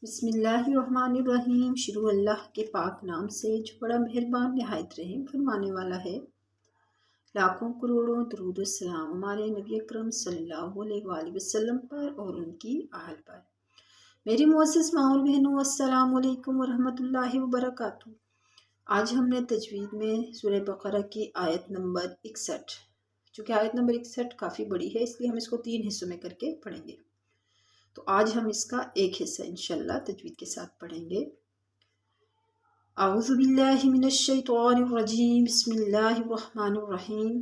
بسم اللہ الرحمن الرحیم۔ شروع اللہ کے پاک نام سے جو بڑا مہربان نہایت رحیم فرمانے والا ہے۔ لاکھوں کروڑوں درود و سلام ہمارے نبی اکرم صلی اللہ علیہ وآلہ وسلم پر اور ان کی اہل پر۔ میری معزز ماں اور بہنوں، السلام علیکم ورحمۃ اللہ وبرکاتہ۔ آج ہم نے تجوید میں سورہ بقرہ کی آیت نمبر 61، چونکہ آیت نمبر 61 کافی بڑی ہے اس لیے ہم اس کو 3 حصوں میں کر کے پڑھیں گے، تو آج ہم اس کا ایک حصہ انشاءاللہ تجوید کے ساتھ پڑھیں گے۔ اعوذ باللہ من الشیطان الرجیم، بسم اللہ الرحمن الرحیم۔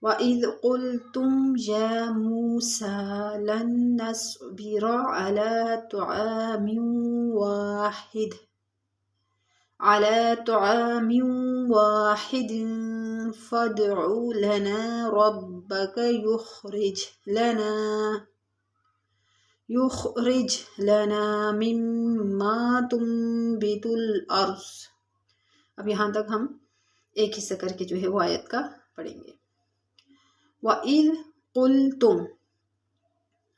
وَإِذْ قُلْتُمْ يَا مُوسَىٰ لَن نَّصْبِرَ عَلَىٰ طَعَامٍ وَاحِدٍ فَادْعُ لَنَا رَبَّكَ يخرج لنا مما تنبت الارض۔ اب یہاں تک ہم ایک حصہ کر کے جو ہے وہ آیت کا پڑھیں گے۔ وَإِذْ قُلْتُمْ،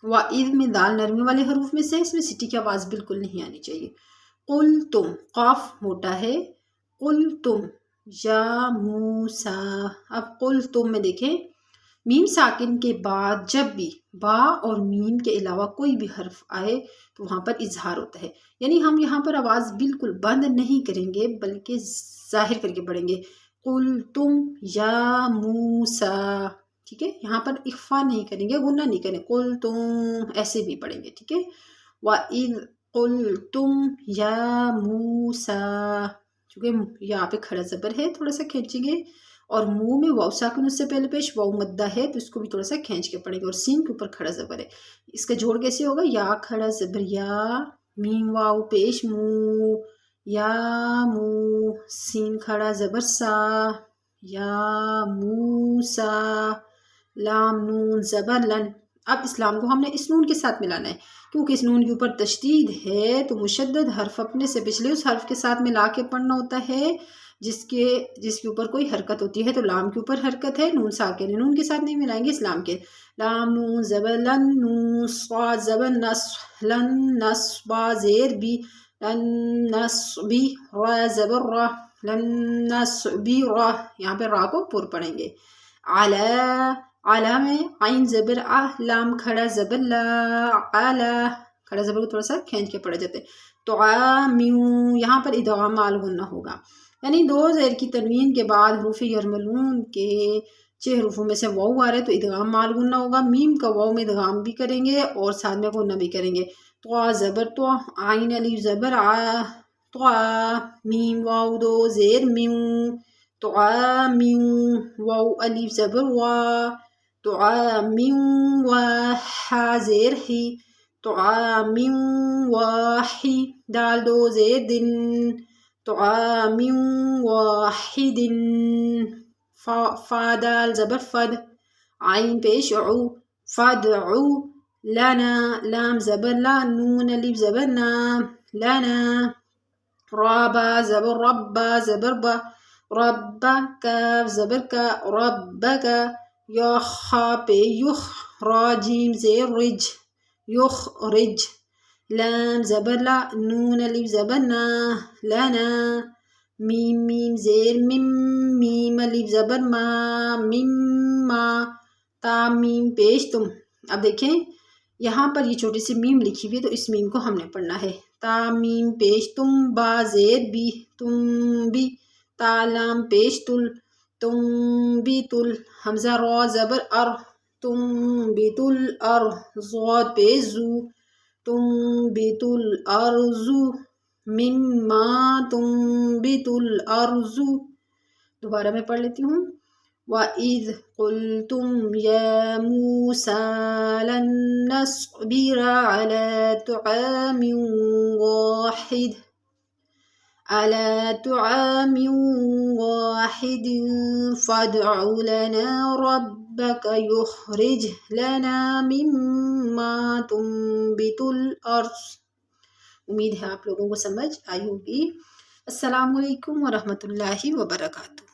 وَإِذْ میں دال نرمی والے حروف میں سے، اس میں سٹی کی آواز بالکل نہیں آنی چاہیے۔ قُلْتُمْ، قاف موٹا ہے، قُلْتُمْ یا موسیٰ۔ اب قُلْتُمْ میں دیکھیں میم ساکن کے بعد جب بھی با اور میم کے علاوہ کوئی بھی حرف آئے تو وہاں پر اظہار ہوتا ہے، یعنی ہم یہاں پر آواز بالکل بند نہیں کریں گے بلکہ ظاہر کر کے پڑھیں گے۔ قُلْتُمْ یا موسیٰ، ٹھیک ہے، یہاں پر اخفا نہیں کریں گے، غنہ نہیں کریں گے، قُلْتُمْ ایسے بھی پڑھیں گے، ٹھیک ہے۔ وَإِذْ قُلْتُمْ یا موسیٰ، چونکہ یہاں پہ کھڑا زبر ہے تھوڑا سا کھینچیں گے، اور منہ میں واو ساکن اس سے پہلے پیش واو مدہ ہے تو اس کو بھی تھوڑا سا کھینچ کے پڑھیں گے، اور سین کے اوپر کھڑا زبر ہے، اس کا جوڑ کیسے ہوگا؟ یا کھڑا زبر یا، میم واو پیش مو، یا مو، سین کھڑا زبر سا، یا موسا، لام نون زبر لن۔ اب اس لام کو ہم نے اس نون کے ساتھ ملانا ہے، کیونکہ اس نون کے اوپر تشدید ہے تو مشدد حرف اپنے سے پچھلے اس حرف کے ساتھ ملا کے پڑھنا ہوتا ہے جس کے اوپر کوئی حرکت ہوتی ہے، تو لام کے اوپر حرکت ہے، نون ساکن ہے، نون کے ساتھ نہیں ملائیں گے اس لام کے۔ لام نون زبر لن، نون صاد زبر نص، لن نص، با زیر بی، لن نص بی، را زبر را، لن نص بی را، یہاں پہ را کو پر پڑھیں گے۔ علا، علا میں عین زبر آ، لام کھڑا زبر لا، علا، کھڑا زبر کو تھوڑا سا کھینچ کے پڑھا جاتا ہے۔ طعامیوں، یہاں پر ادغام مال غنہ ہوگا، یعنی دو زیر کی تنوین کے بعد حروف یرملون کے 6 حروفوں میں سے واو آ رہا ہے تو ادغام مال غنہ ہوگا، میم کا واو میں ادغام بھی کریں گے اور ساتھ میں غنہ بھی کریں گے۔ طوا زبر تو، عین الف زبر آ، طوا، میم واو دو زیر میوں، طعامیوں، واو الف زبر وا، طعامیوں، وا ہا زیر ہی، طعامیوں واحی، دال دو زیر دن، طعام واحد، فا دال زبر فد، عین پیش عو، فادعو لنا، لام زبر لا، نون الف زبر نا، لنا، رابا زبر ربا زبر با، ربا، کاف زبر کا، ربک، یا خا پہ یخ، را جیم زیر رج، یخرج، لام زبر لا، نون الف زبر نا، لنا، میم میم زیر مم، میم الف زبر ما، مما، تا میم پیش تم۔ اب دیکھیں یہاں پر یہ چھوٹی سی میم لکھی ہوئی ہے تو اس میم کو ہم نے پڑھنا ہے۔ تا میم پیش تم، با زیر بی، تم بھی، تا لام پیش تل، تم بھی تل، حمزہ را زبر ار، تم بھی تل ار، ضاد پیش زو، تم بھی تل ارزو، مما تنبت الارض۔ دوبارہ میں پڑھ لیتی ہوں۔ وَإِذْ قُلْتُمْ يَا مُوسَىٰ لَن نَّصْبِرَ عَلَىٰ طَعَامٍ وَاحِدٍ فَادْعُ لَنَا رَبَّكَ يُخْرِجْ لَنَا مِمَّا تُنبِتُ الْأَرْضُ۔ امید ہے آپ لوگوں کو سمجھ آئی ہوگی۔ السلام علیکم ورحمۃ اللہ وبرکاتہ۔